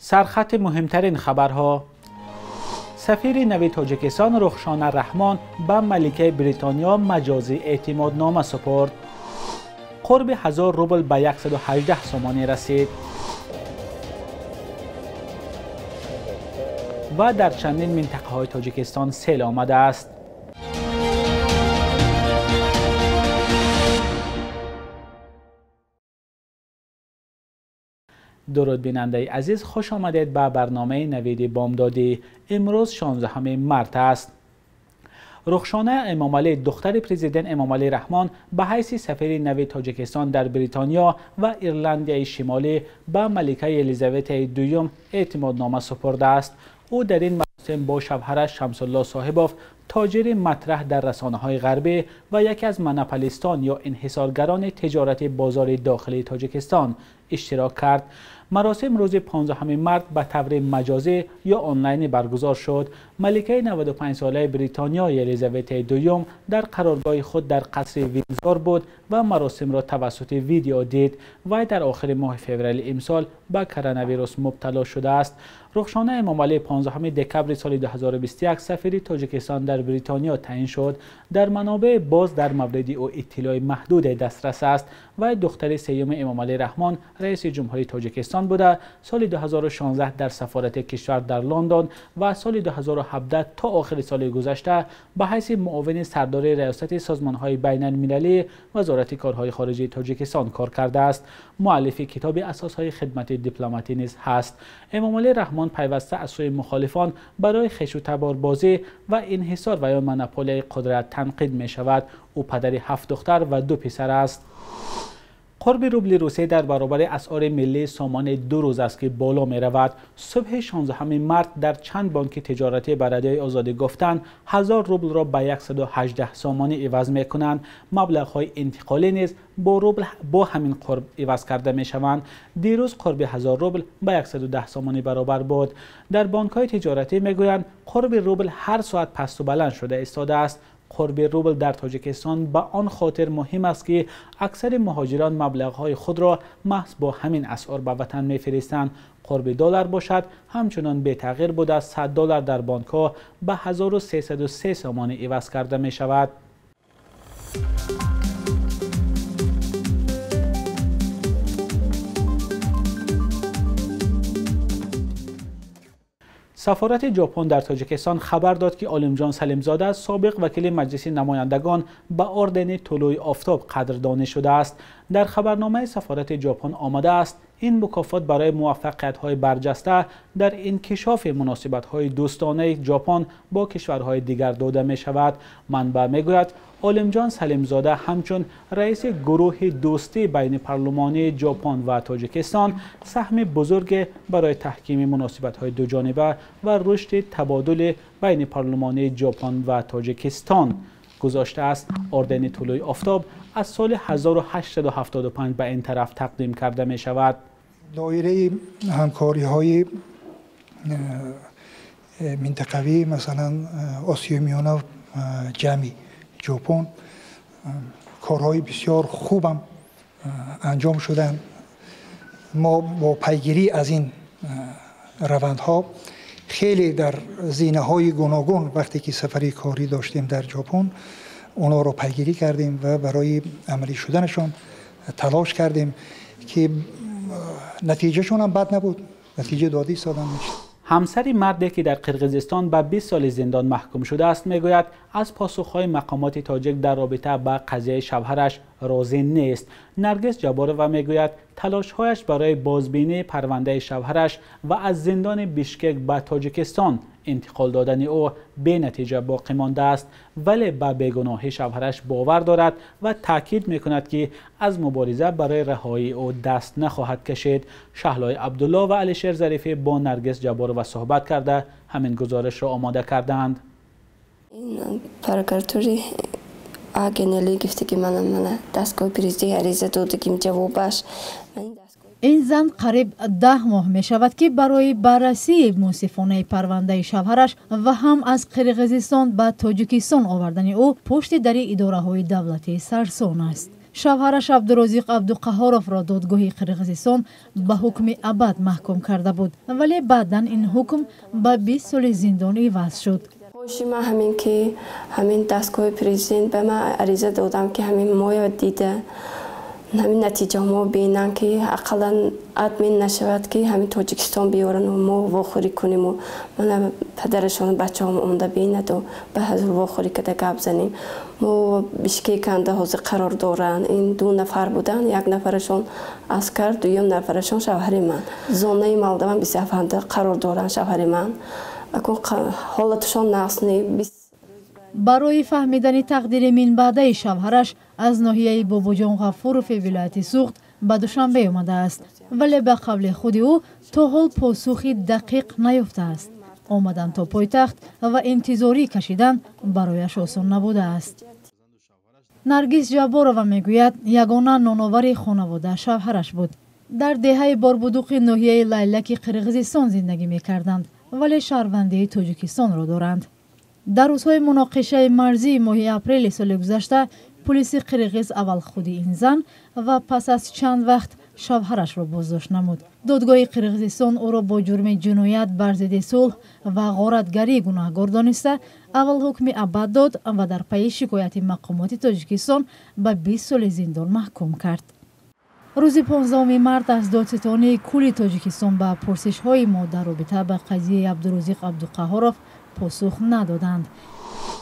سرخط مهمترین خبرها: سفیر نوی تاجیکستان رخشانه رحمان به ملکه بریتانیا مجازی اعتمادنامه سپرد. قرب 1000 روبل به 118 سامانی رسید. و در چندین منطقه های تاجیکستان سیل آمده است. درود بیننده عزیز، خوش آمدید به برنامه نوید بامدادی. امروز 16 مارس است. رخشانه امامعلی دختر پرزیدنت امامعلی رحمان به حیث سفیر نوی تاجیکستان در بریتانیا و ایرلندی شمالی به ملکه الیزابت دوم اعتمادنامه سپرده است. او در این مراسم با شوهرش شمس الله صاحباف، تاجر مطرح در رسانه‌های غربی و یکی از مناپلیستان یا انحصارگران تجارت بازار داخلی تاجیکستان اشتراک کرد. مراسم روز 15 مارس به طور مجازی یا آنلاین برگزار شد. ملکه 95 ساله بریتانیا الیزابت دوم در قرارگاه خود در قصر ویندزور بود و مراسم را توسط ویدیو دید. و در آخر ماه فوریه امسال به کرونا ویروس مبتلا شده است. رخشانه امامعلی 15 دکبر سال 2021 سفیر تاجیکستان در بریتانیا تعیین شد. در منابع باز در مورد او اطلاع محدود دسترس است. و دختر سیوم امامعلی رحمان رئیس جمهوری تاجیکستان بوده. سال 2016 در سفارت کشور در لندن و سال 2017 تا آخر سال گذشته به حیث معاون سردار ریاست سازمان‌های بین‌المللی وزارت کارهای خارجه تاجیکستان کار کرده است. مؤلف کتاب اساس‌های خدمت دیپلماتی نیز هست. امامعلی رحمان پیوسته از سوی مخالفان برای خش و تباربازی و انحصار و یا منوپولی قدرت تنقید می شود. او پدر 7 دختر و 2 پسر است. قرب روبل روسیه در برابر اسعار ملی سامان 2 روز است که بالا می رود. صبح 16 مارس در چند بانک تجارتی برادری آزادی گفتند 1000 روبل را به 118 سامانی عوض می کنند. مبلغ های انتقالی نیز با روبل با همین قرب عوض کرده می شوند. دیروز قرب 1000 روبل به 110 سامانی برابر بود. در بانک های تجارتی می گویند قرب روبل هر ساعت پست و بلند شده ایستاده است. قرب روبل در تاجیکستان به آن خاطر مهم است که اکثر مهاجران مبلغ‌های خود را محض با همین اسعار به وطن می‌فرستند. قرب دلار باشد همچنان بی تغییر بوده. 100 دلار در بانک‌ها به 1303 سامانی عوض کرده می‌شود. سفارت ژاپن در تاجیکستان خبر داد که عالمجان سلیمزاده سابق وکیل مجلس نمایندگان به اردن طلوع آفتاب قدردانی شده است. در خبرنامه سفارت ژاپن آمده است این مکافات برای موفقیت‌های برجسته در انکشاف مناسبت‌های دوستانه ژاپن با کشورهای دیگر داده می‌شود. منبع می‌گوید عالمجان سلیمزاده همچون رئیس گروه دوستی بین پارلمانی ژاپن و تاجیکستان سهم بزرگ برای تحکیم مناسبت‌های دوجانبه و رشد تبادل بین پارلمانی ژاپن و تاجیکستان گذاشته است. اردن طلوع آفتاب از سال 1875 به این طرف تقدیم کرده می شود. دایره همکاری های منطقوی مثلا آسیای میانه و جمعی ژاپن کارهای بسیار خوبم انجام شدن. ما با پیگیری از این روندها خیلی در زینه‌های گوناگون وقتی که سفری کاری داشتیم در ژاپن اونا رو پیگیری کردیم و برای عملی شدنشون تلاش کردیم که نتیجهشون هم بد نبود. نتیجه دادی سادن میشه. همسری مردی که در قرقیزستان به 20 سال زندان محکوم شده است میگوید از پاسخهای مقامات تاجیک در رابطه با قضیه شوهرش راضی نیست. نرگس جبارова میگوید تلاشهایش برای بازبینی پرونده شوهرش و از زندان بیشکک به تاجیکستان انتقال دادن او به نتیجه باقی مانده است، ولی به بیگناهی شوهرش باور دارد و تاکید میکند که از مبارزه برای رهایی او دست نخواهد کشید. شهلای عبدالله و علیشیر ظریفی با نرگس جبارova صحبت کرده همین گزارش را آماده کردند. این پرکارتوری آگنلی گفته که من دستگاه پریزی عریضه دادگیم جوابش. این زن قریب 10 ماه می شود که برای بررسی منصفانه پرونده شوهرش و هم از قرقیزستان به تاجیکستان آوردن او پشت در اداره های دولتی سرسان است. шавҳараш абдурозиқ абдуқаҳоровро додгоҳи қирғизистон ба ҳукми абад маҳкум карда буд, вале баъдан ин ҳукм ба 20 соли зиндон иваз шуд. من همین که همین دستگاه پرزیدنت به من عریضه دادم که همین ما دیده همین نتیجه ما بینن که اقلا ادمین نشود که همین تاجیکستان بیارن و ما واخوری کنیم و من پدرشون بچه هم اونده بیند و به حضور واخوری کده گپ زنیم. ما بیشکیک کنده حاضر قرار دارن. این 2 نفر بودن، 1 نفرشون عسکر، 2 نفرشون شوهر من. زانه مولده من 27 قرار دارن شوهر من. اکن حالتشان نقص نیست. барои фаҳмидани тақдири минбаъдаи шавҳараш аз ноҳияи бобоҷон ғафурови вилояти суғд ба душанбе омадааст, вале ба қавли худи ӯ то ҳол посухи дақиқ наёфтааст. омадан то пойтахт ва интизорӣ кашидан барояш осон набудааст. наргиз ҷабборова мегӯяд, ягона ноновари хонавода шавҳараш буд. дар деҳаи борбудуқи ноҳияи лайлаки қирғизистон зиндагӣ мекарданд, вале шаҳрвандии тоҷикистонро доранд. дар рӯзҳои муноқишаи марзии моҳи апрели соли гузашта пулиси қирғиз аввал худи ин зан ва пас аз чанд вақт шавҳарашро боздошт намуд. додгоҳи қирғизистон ӯро бо ҷурми ҷиноят бар зидди сулҳ ва ғоратгарӣ гунаҳгор дониста аввал ҳукми абад дод ва дар пайи шикояти мақомоти тоҷикистон ба 20 соли зиндон маҳкум кард. рӯзи 15 март аз додситони кулли тоҷикистон ба пурсишҳои мо дар робита ба қазияи абдурозиқ абдуқаҳоров посух надоданд.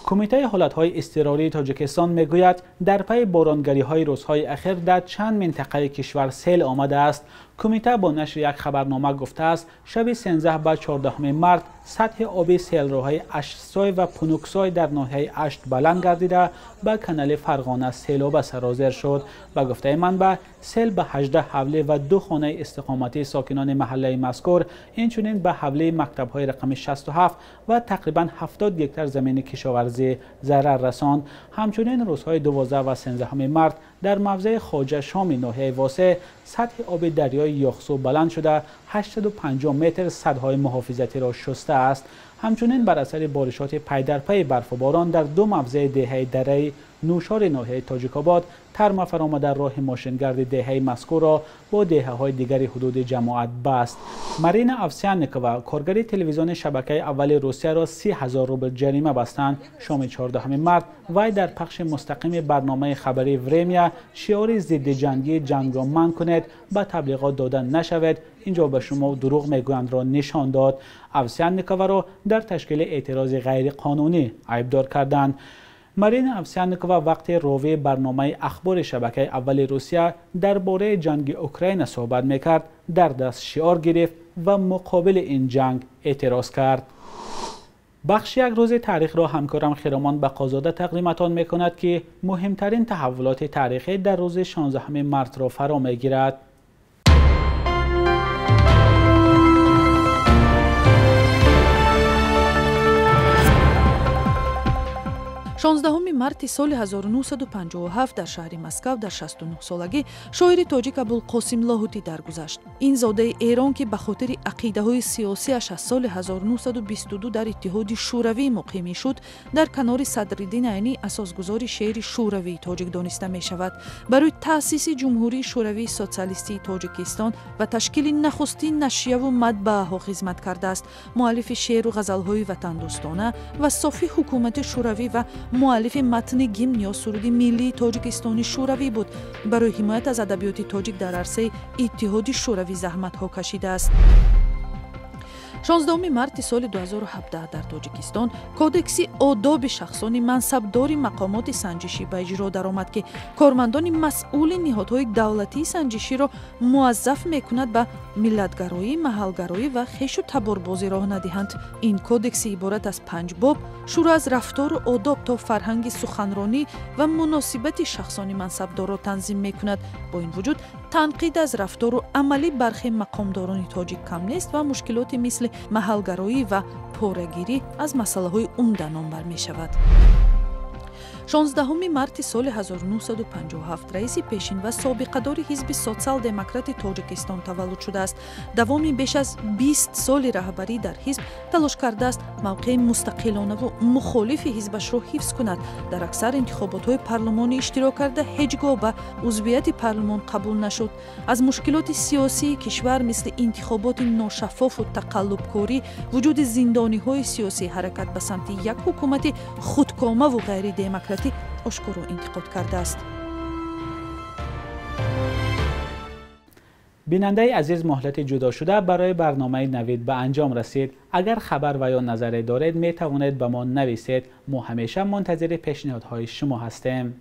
کمیته حالتهای اضطراری تاجیکستان میگوید در پی بارانگری‌های روزهای اخیر در چند منطقه کشور سیل آمده است. کمیته با نشر یک خبرنامه گفته است شب 13 و 14 مارس سطح آبی سیلروهای اشتسای و پونوکسای در ناحیه اشت بلند گردیده به کانال فرغانه سیلاب سرازیر شد. با گفته منبع سیل به 18 حوله و 2 خانه استقامتی ساکنان محله مذکور، اینچنین به حوله مکتب‌های رقم 67 و تقریبا 70 هکتار زمین کشاورزی ضرر رساند. همچنین روزهای 12 و 13 مارس در موضع خواجه شام ناحیه واسه سطح آب دریای یاخسو بلند شده 850 متر سدهای محافظتی را شسته است. همچنین بر اثر بارشات پی در پی برف و باران در 2 موضع دهه دره نوشار ناحیه تاجیک‌آباد ترم فرآمده راه ماشینگرد دهه مذکور را با دهه‌های دیگر حدود جماعت بست. مارین اوسیانیکووا کارگر تلویزیون شبکه اول روسیه را 30,000 روبل جریمه بستند. شام 14 مارس وی در پخش مستقیم برنامه خبری ورمیا شعار ضد جنگی جنگ را منع کنید، به تبلیغات دادن نشود، اینجا به شما دروغ میگویند را نشان داد. اوسیانیکووا را در تشکیل اعتراض غیر قانونی عیبدار کردند. مارین اوسیانیکووا وقتی راوی برنامه اخبار شبکه اول روسیه درباره جنگ اوکراین صحبت میکرد در دست شعار گرفت و مقابل این جنگ اعتراض کرد. بخش یک روز تاریخ را همکارم خیرامان بقازاده تقدیمتان میکند که مهمترین تحولات تاریخی در روز 16 مارس را فرا میگیرد. 16 марти соли 1957 дар шаҳри Москав дар 69 солагӣ шоири тоҷик Абулқосим Лоҳутӣ даргузашт. Ин зодаи Эрон ки ба хотири ақидаҳои сиёсиаш аз соли 1922 дар Иттиҳоди Шӯравӣ муқим мешуд, дар канори Садриддин Айнӣ асосгузори шеъри шӯравии тоҷик дониста мешавад. Барои таъсиси ҷумҳурии шӯравии социалистии Тоҷикистон ва ташкили нахустин нашрияву матбааҳо хизмат кардааст. муаллифи шеъру ғазалҳои ватандӯстона ва софи ҳукумати шӯравӣ ва муаллифи матни гимн ё суруди миллии Тоҷикистони шӯравӣ буд. барои ҳимоят аз адабиёти тоҷик дар арсаи Иттиҳоди Шӯравӣ заҳматҳо кашидааст. 16 марти соли 2017 дар Тоҷикистон кодекси одоби шахсони мансабдори мақомоти санҷишӣ ба иҷро даромад ки кормандони масъули ниҳодҳои давлатии санҷиширо муаззаф мекунад ба миллатгароӣ, маҳалгароӣ ва хешу таборбозӣ роҳ надиҳанд. ин кодекси иборат аз 5 боб шурӯъ аз рафтору одоб то фарҳанги суханронӣ ва муносибати шахсони мансабдорро танзим мекунад. бо ин вуҷуд танқид аз рафтору амалӣ бархи мақомдорони тоҷик кам нест ва мушкилоти мисли маҳалгароӣ ва порагирӣ аз масъалаҳои умда номбар мешавад. 16 марти соли 1957 раиси пешин ва собиқадори ҳизби социал-демократи тоҷикистон таваллуд шудааст. давоми беш аз 20 соли раҳбарӣ дар ҳизб талош кардааст мавқеи мустақилонаву мухолифи ҳизбашро ҳифз кунад. дар аксар интихоботҳои парлумонӣ иштирок карда ҳеҷ гоҳ ба узвияти парлумон қабул нашуд. аз мушкилоти сиёсии кишвар мисли интихоботи ношаффофу тақаллубкорӣ, вуҷуди зиндониҳои сиёсӣ, ҳаракат ба самти як ҳукумати худкомаву ғайридемократӣ ошкоро интиқод кардааст. بیننده عزیز، مهلت جدا شده برای برنامه نوید به انجام رسید. اگر خبر و یا نظری دارید می توانید به ما نویسید. ما همیشه منتظر پیشنهادهای شما هستیم.